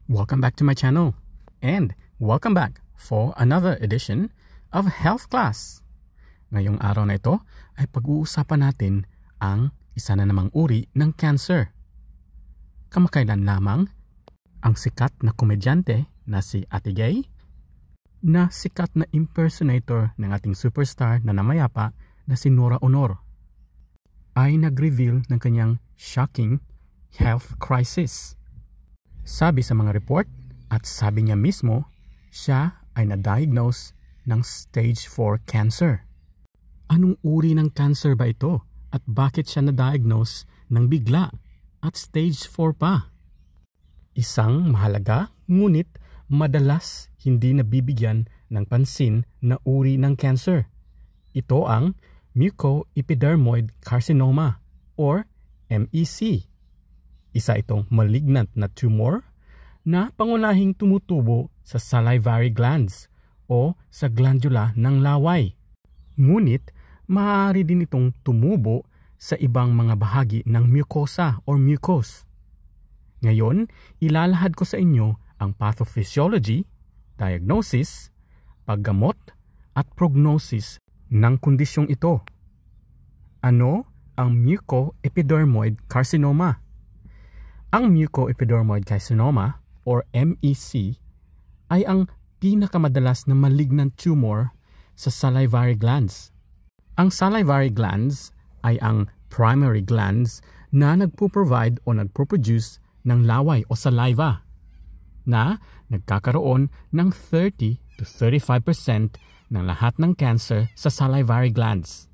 Welcome back to my channel and welcome back for another edition of Health Class. Ngayong araw na ito ay pag-uusapan natin ang isa na namang uri ng cancer. Kamakailan lamang, ang sikat na komedyante na si Ate Gay, na sikat na impersonator ng ating superstar na namayapa na si Nora Honor, ay nag-reveal ng kanyang shocking health crisis. Sabi sa mga report at sabi niya mismo, siya ay na-diagnose ng stage 4 cancer. Anong uri ng cancer ba ito at bakit siya na-diagnose ng bigla at stage 4 pa? Isang mahalaga ngunit madalas hindi nabibigyan ng pansin na uri ng cancer. Ito ang mucoepidermoid carcinoma or MEC. Isa itong malignant na tumor na pangunahing tumutubo sa salivary glands o sa glandula ng laway. Ngunit, maaari din itong tumubo sa ibang mga bahagi ng mucosa or mucous. Ngayon, ilalahad ko sa inyo ang pathophysiology, diagnosis, paggamot, at prognosis ng kondisyong ito. Ano ang mucoepidermoid carcinoma? Ang mucoepidermoid carcinoma or MEC ay ang pinakamadalas na malignant tumor sa salivary glands. Ang salivary glands ay ang primary glands na nagpo-provide o nagpo-produce ng laway o saliva na nagkakaroon ng 30 to 35% ng lahat ng cancer sa salivary glands.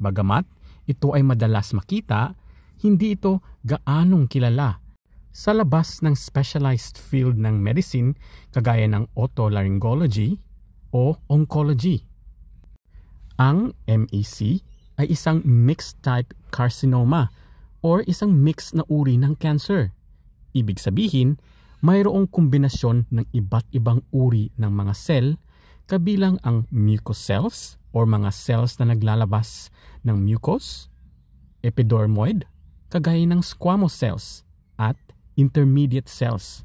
Bagamat ito ay madalas makita, hindi ito gaanong kilala sa labas ng specialized field ng medicine kagaya ng otolaryngology o oncology. Ang MEC ay isang mixed type carcinoma or isang mixed na uri ng cancer. Ibig sabihin, mayroong kombinasyon ng iba't ibang uri ng mga cell kabilang ang mucous cells or mga cells na naglalabas ng mucus, epidermoid, kagaya ng squamous cells at intermediate cells.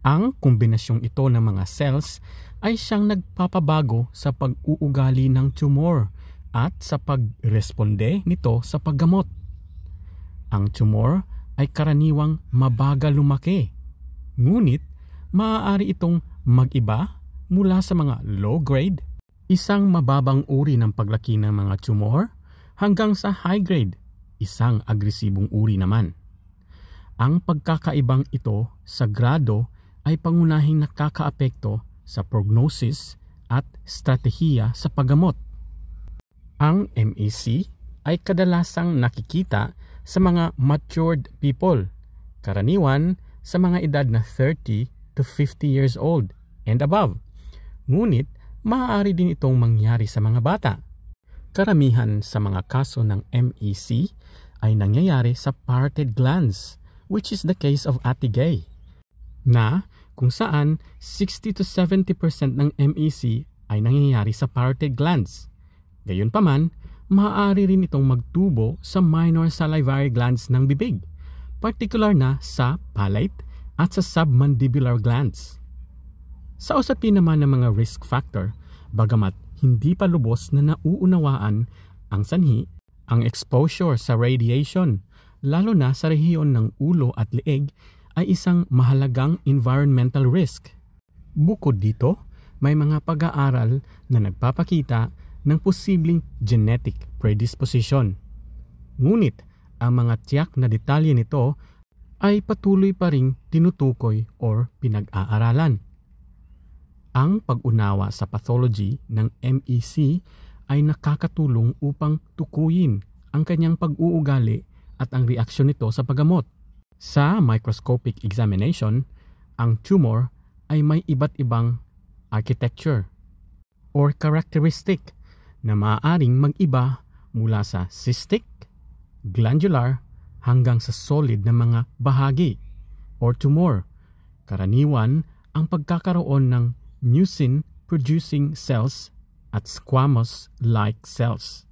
Ang kombinasyong ito ng mga cells ay siyang nagpapabago sa pag-uugali ng tumor at sa pagresponde nito sa paggamot. Ang tumor ay karaniwang mabagal lumaki, ngunit maaari itong mag-iba mula sa mga low-grade, isang mababang uri ng paglaki ng mga tumor, hanggang sa high-grade, isang agresibong uri naman. Ang pagkakaibang ito sa grado ay pangunahing nakakaapekto sa prognosis at stratehiya sa paggamot. Ang MEC ay kadalasang nakikita sa mga matured people, karaniwan sa mga edad na 30 to 50 years old and above. Ngunit, maaari din itong mangyari sa mga bata. Karamihan sa mga kaso ng MEC ay nangyayari sa parotid glands, which is the case of Ate Gay, na kung saan 60 to 70% ng MEC ay nangyayari sa parotid glands. Gayunpaman, maaari rin itong magtubo sa minor salivary glands ng bibig, particular na sa palate at sa submandibular glands. Sa usapin naman ng mga risk factor, bagamat hindi pa lubos na nauunawaan ang sanhi, ang exposure sa radiation, lalo na sa rehiyon ng ulo at leeg, ay isang mahalagang environmental risk. Bukod dito, may mga pag-aaral na nagpapakita ng posibleng genetic predisposition. Ngunit, ang mga tiyak na detalye nito ay patuloy pa ring tinutukoy or pinag-aaralan. Ang pag-unawa sa pathology ng MEC ay nakakatulong upang tukuyin ang kanyang pag-uugali at ang reaksyon nito sa paggamot. Sa microscopic examination, ang tumor ay may iba't ibang architecture or characteristic na maaaring mag-iba mula sa cystic, glandular, hanggang sa solid na mga bahagi or tumor. Karaniwan ang pagkakaroon ng mucin-producing cells at squamous-like cells.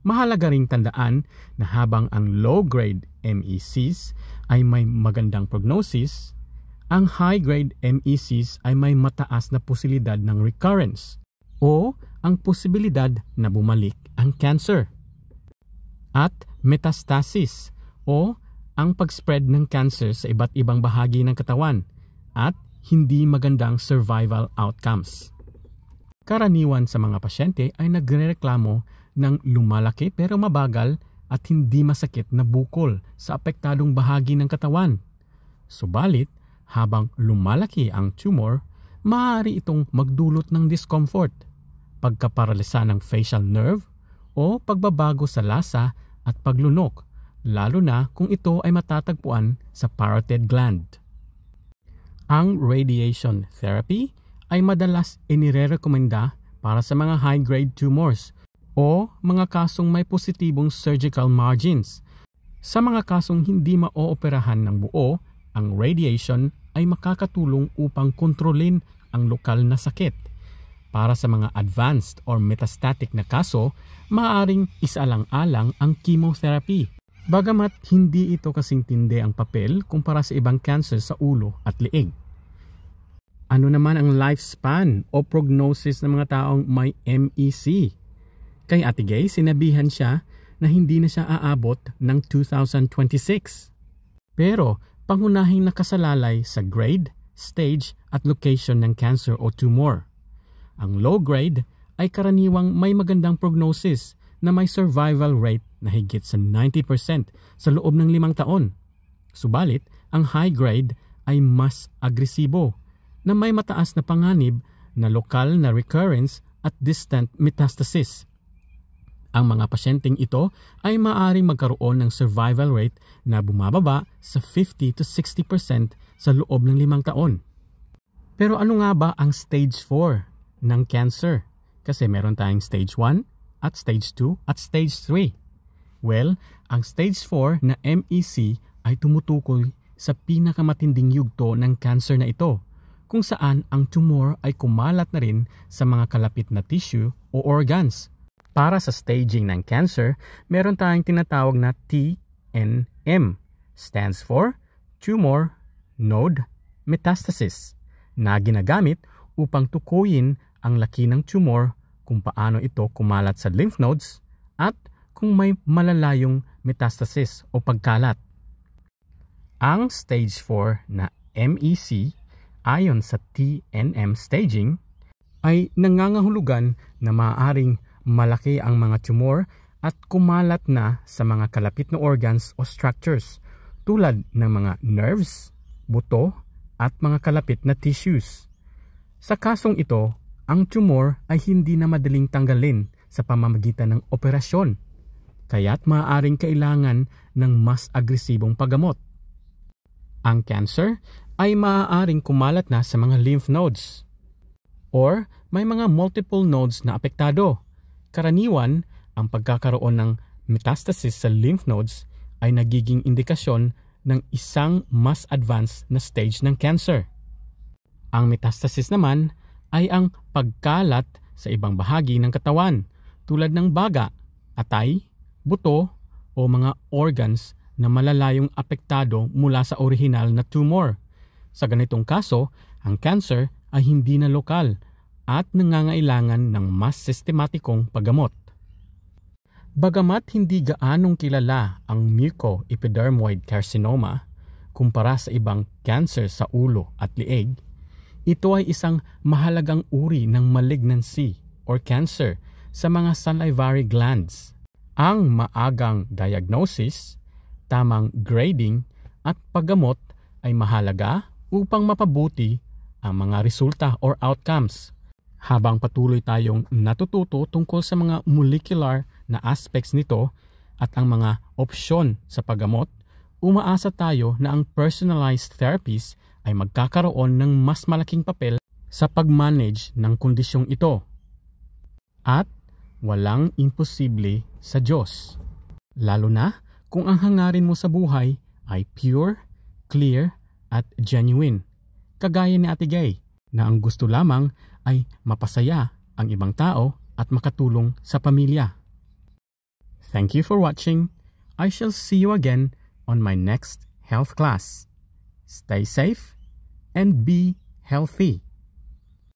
Mahalaga ring tandaan na habang ang low-grade MECs ay may magandang prognosis, ang high-grade MECs ay may mataas na posibilidad ng recurrence o ang posibilidad na bumalik ang cancer. At metastasis o ang pag-spread ng cancer sa iba't ibang bahagi ng katawan at hindi magandang survival outcomes. Karaniwan sa mga pasyente ay nagrereklamo ng lumalaki pero mabagal at hindi masakit na bukol sa apektadong bahagi ng katawan. Subalit, habang lumalaki ang tumor, maaari itong magdulot ng discomfort, pagkaparalisa ng facial nerve, o pagbabago sa lasa at paglunok, lalo na kung ito ay matatagpuan sa parotid gland. Ang radiation therapy ay madalas inirerekomenda para sa mga high-grade tumors o mga kasong may positibong surgical margins. Sa mga kasong hindi maooperahan ng buo, ang radiation ay makakatulong upang kontrolin ang lokal na sakit. Para sa mga advanced or metastatic na kaso, maaaring isaalang-alang ang chemotherapy. Bagamat hindi ito kasing tindi ang papel kumpara sa ibang cancer sa ulo at liig. Ano naman ang lifespan o prognosis ng mga taong may MEC? Kay Ate Gay, sinabihan siya na hindi na siya aabot ng 2026. Pero pangunahing nakasalalay sa grade, stage at location ng cancer o tumor. Ang low grade ay karaniwang may magandang prognosis na may survival rate na higit sa 90% sa loob ng 5 taon. Subalit, ang high grade ay mas agresibo na may mataas na panganib na lokal na recurrence at distant metastasis. Ang mga pasyenteng ito ay maaaring magkaroon ng survival rate na bumababa sa 50 to 60% sa loob ng 5 taon. Pero ano nga ba ang stage 4 ng cancer? Kasi meron tayong stage 1 at stage 2 at stage 3. Well, ang stage 4 na MEC ay tumutukoy sa pinakamatinding yugto ng cancer na ito, kung saan ang tumor ay kumalat na rin sa mga kalapit na tissue o organs. Para sa staging ng cancer, meron tayong tinatawag na TNM, stands for Tumor Node Metastasis, na ginagamit upang tukuyin ang laki ng tumor, kung paano ito kumalat sa lymph nodes, at kung may malalayong metastasis o pagkalat. Ang stage 4 na MEC, ayon sa TNM staging, ay nangangahulugan na maaaring malaki ang mga tumor at kumalat na sa mga kalapit na organs o structures tulad ng mga nerves, buto at mga kalapit na tissues. Sa kasong ito, ang tumor ay hindi na madaling tanggalin sa pamamagitan ng operasyon, kaya't maaaring kailangan ng mas agresibong paggamot. Ang cancer ay maaaring kumalat na sa mga lymph nodes or may mga multiple nodes na apektado. Karaniwan, ang pagkakaroon ng metastasis sa lymph nodes ay nagiging indikasyon ng isang mas advanced na stage ng cancer. Ang metastasis naman ay ang pagkalat sa ibang bahagi ng katawan tulad ng baga, atay, buto o mga organs na malalayong apektado mula sa orihinal na tumor. Sa ganitong kaso, ang cancer ay hindi na lokal at nangangailangan ng mas sistematikong paggamot. Bagamat hindi gaanong kilala ang mucoepidermoid carcinoma kumpara sa ibang cancer sa ulo at liig, ito ay isang mahalagang uri ng malignancy or cancer sa mga salivary glands. Ang maagang diagnosis, tamang grading at paggamot ay mahalaga upang mapabuti ang mga resulta or outcomes. Habang patuloy tayong natututo tungkol sa mga molecular na aspects nito at ang mga opsyon sa paggamot, umaasa tayo na ang personalized therapies ay magkakaroon ng mas malaking papel sa pag-manage ng kondisyong ito. At walang imposible sa Diyos, lalo na kung ang hangarin mo sa buhay ay pure, clear at genuine, kagaya ni Ate Gay, na ang gusto lamang ay mapasaya ang ibang tao at makatulong sa pamilya. Thank you for watching. I shall see you again on my next health class. Stay safe and be healthy.